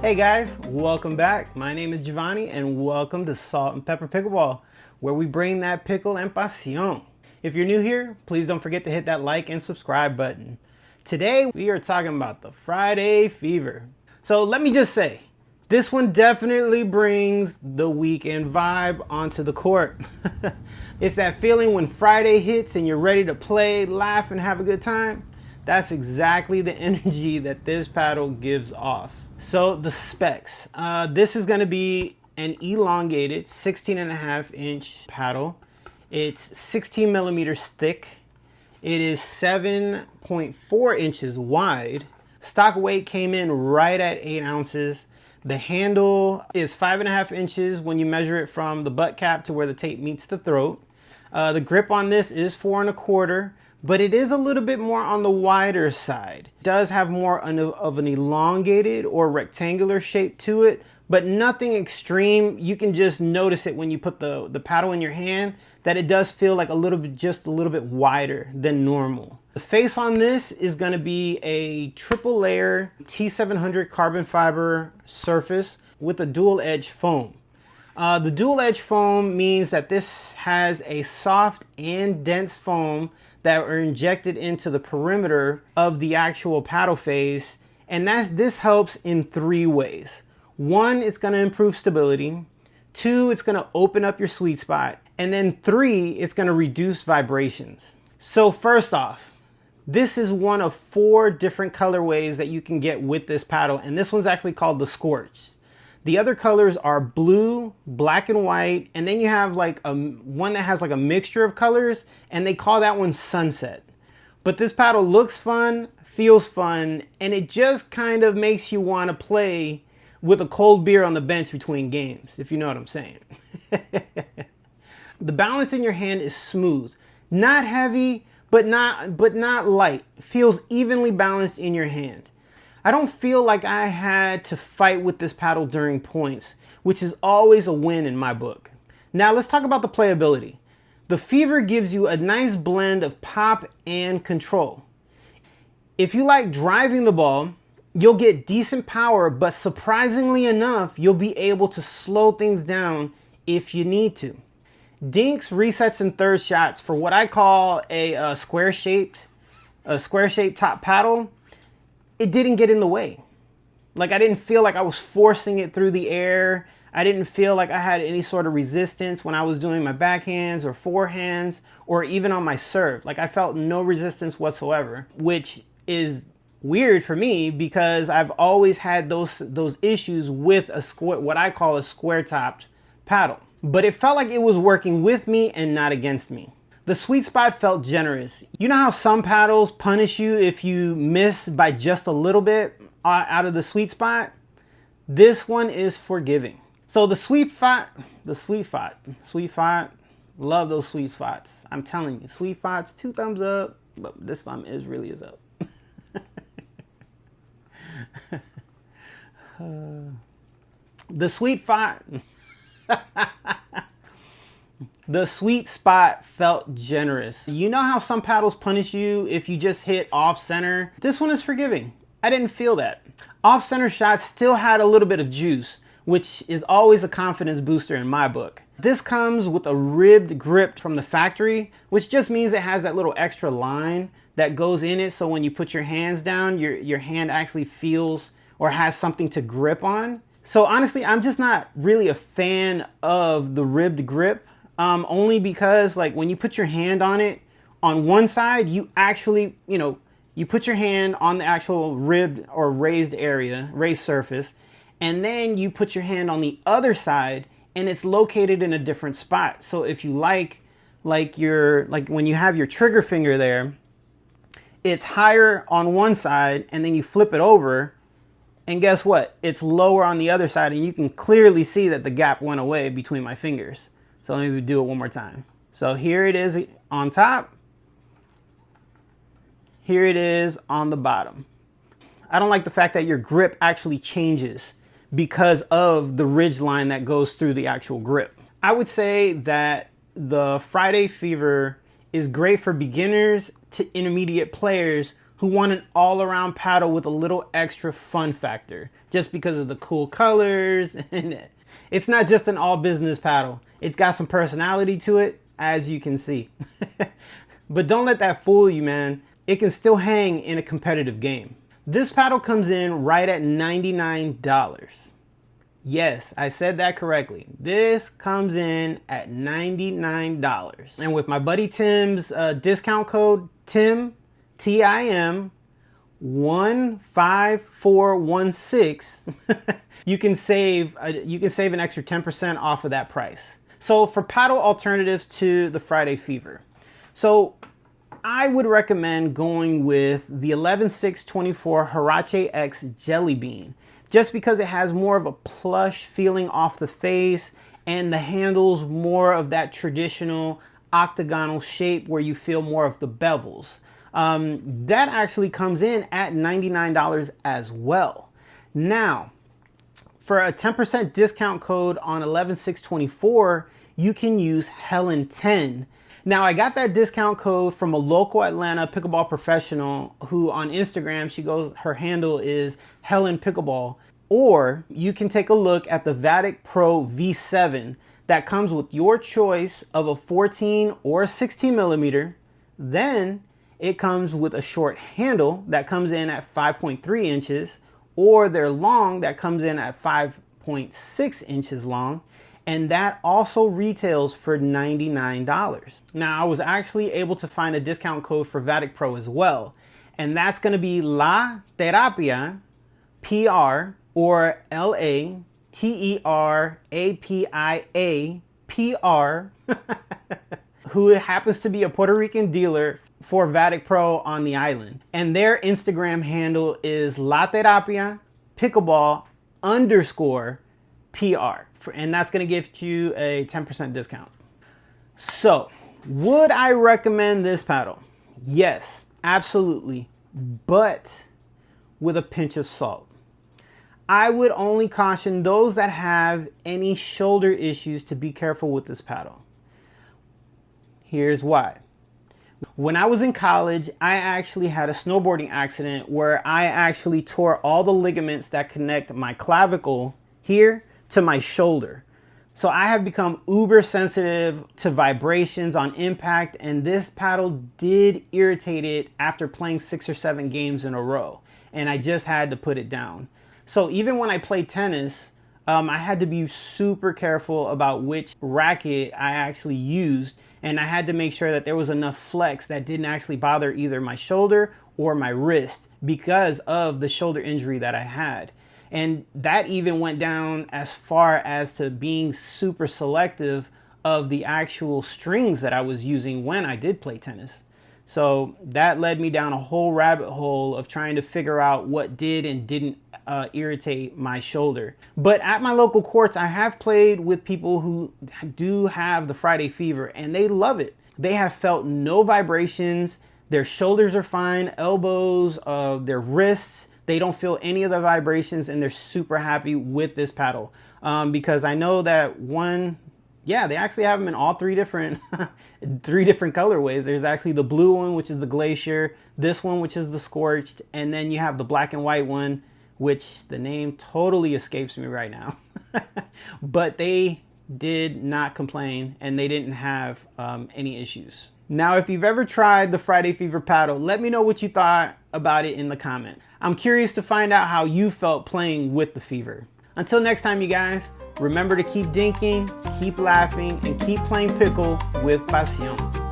Hey guys, welcome back. My name is Giovanni and welcome to Salt and Pepper Pickleball, where we bring that pickle and pasión. If you're new here, please don't forget to hit that like and subscribe button. Today we are talking about the Friday fever. So let me just say, this one definitely brings the weekend vibe onto the court. It's that feeling when Friday hits and you're ready to play, laugh, and have a good time. That's exactly the energy that this paddle gives off. So the specs, this is going to be an elongated 16.5-inch paddle. It's 16 millimeters thick. It is 7.4 inches wide. Stock weight came in right at 8 ounces. The handle is 5.5 inches when you measure it from the butt cap to where the tape meets the throat. The grip on this is 4.25, but it is a little bit more on the wider side. It does have more of an elongated or rectangular shape to it, but nothing extreme. You can just notice it when you put the paddle in your hand that it does feel like just a little bit wider than normal. The face on this is going to be a triple layer T700 carbon fiber surface with a dual edge foam. The dual edge foam means that this has a soft and dense foam that are injected into the perimeter of the actual paddle face, and this helps in 3 ways. 1, it's going to improve stability. 2, it's going to open up your sweet spot. And then 3, it's going to reduce vibrations. So first off, this is one of 4 different colorways that you can get with this paddle, and this one's actually called the Scorch. The other colors are blue, black and white, and then you have like one that has like a mixture of colors, and they call that one Sunset. But this paddle looks fun, feels fun, and it just kind of makes you want to play with a cold beer on the bench between games, if you know what I'm saying. The balance in your hand is smooth, not heavy, but not light. Feels evenly balanced in your hand. I don't feel like I had to fight with this paddle during points, which is always a win in my book. Now let's talk about the playability. The Fever gives you a nice blend of pop and control. If you like driving the ball, you'll get decent power, but surprisingly enough, you'll be able to slow things down if you need to. Dinks resets and third shots for what I call a square-shaped top paddle. It didn't get in the way. Like, I didn't feel like I was forcing it through the air. I didn't feel like I had any sort of resistance when I was doing my backhands or forehands or even on my serve. Like, I felt no resistance whatsoever, which is weird for me because I've always had those issues with what I call a square-topped paddle. But it felt like it was working with me and not against me. The sweet spot felt generous. You know how some paddles punish you if you miss by just a little bit out of the sweet spot? This one is forgiving. So the sweet spot, love those sweet spots. I'm telling you, sweet spots, 2 thumbs up, but this thumb really is up. The sweet spot. The sweet spot felt generous. You know how some paddles punish you if you just hit off center? This one is forgiving. I didn't feel that. Off center shots still had a little bit of juice, which is always a confidence booster in my book. This comes with a ribbed grip from the factory, which just means it has that little extra line that goes in it, so when you put your hands down, your hand actually feels or has something to grip on. So honestly, I'm just not really a fan of the ribbed grip. Only because, like, when you put your hand on it, on one side, you actually, you put your hand on the actual ribbed or raised surface, and then you put your hand on the other side, and it's located in a different spot. So if you like when you have your trigger finger there, it's higher on one side, and then you flip it over, and guess what? It's lower on the other side, and you can clearly see that the gap went away between my fingers. So let me do it one more time. So here it is on top. Here it is on the bottom. I don't like the fact that your grip actually changes because of the ridge line that goes through the actual grip. I would say that the Friday Fever is great for beginners to intermediate players who want an all-around paddle with a little extra fun factor. just because of the cool colors. And it's not just an all business paddle. It's got some personality to it, as you can see. But don't let that fool you, man. It can still hang in a competitive game. This paddle comes in right at $99. Yes, I said that correctly. This comes in at $99. And with my buddy Tim's discount code, TIM, T-I-M, 15416, you can save an extra 10% off of that price. So for paddle alternatives to the Friday Fever, so I would recommend going with the 11624 Huarache X Jelly Bean, just because it has more of a plush feeling off the face, and the handle's more of that traditional octagonal shape where you feel more of the bevels. That actually comes in at $99 as well. Now, for a 10% discount code on 11624, you can use Helen10. Now, I got that discount code from a local Atlanta pickleball professional who on Instagram, her handle is Helen Pickleball. Or you can take a look at the Vatic Pro V7 that comes with your choice of a 14 or 16 millimeter. Then it comes with a short handle that comes in at 5.3 inches, or their long that comes in at 5.6 inches long. And that also retails for $99. Now, I was actually able to find a discount code for Vatic Pro as well. And that's gonna be La Terapia PR, or LATERAPIA PR, who happens to be a Puerto Rican dealer for Vatic Pro on the island. And their Instagram handle is La Terapia Pickleball _PR. And that's going to give you a 10% discount. So, would I recommend this paddle? Yes, absolutely, but with a pinch of salt. I would only caution those that have any shoulder issues to be careful with this paddle. Here's why. When I was in college, I actually had a snowboarding accident where I actually tore all the ligaments that connect my clavicle here to my shoulder. So I have become uber sensitive to vibrations on impact, and this paddle did irritate it after playing 6 or 7 games in a row, and I just had to put it down. So even when I played tennis, I had to be super careful about which racket I actually used, and I had to make sure that there was enough flex that didn't actually bother either my shoulder or my wrist because of the shoulder injury that I had. And that even went down as far as to being super selective of the actual strings that I was using when I did play tennis. So that led me down a whole rabbit hole of trying to figure out what did and didn't irritate my shoulder. But at my local courts, I have played with people who do have the Friday Fever, and they love it. They have felt no vibrations. Their shoulders are fine, elbows, their wrists. They don't feel any of the vibrations, and they're super happy with this paddle. Because I know that they actually have them in all three different colorways. There's actually the blue one, which is the Glacier, this one, which is the Scorched, and then you have the black and white one, which the name totally escapes me right now. But they did not complain, and they didn't have any issues. Now, if you've ever tried the Friday Fever paddle, let me know what you thought about it in the comment. I'm curious to find out how you felt playing with the Fever. Until next time, you guys, remember to keep dinking, keep laughing, and keep playing pickle with pasión.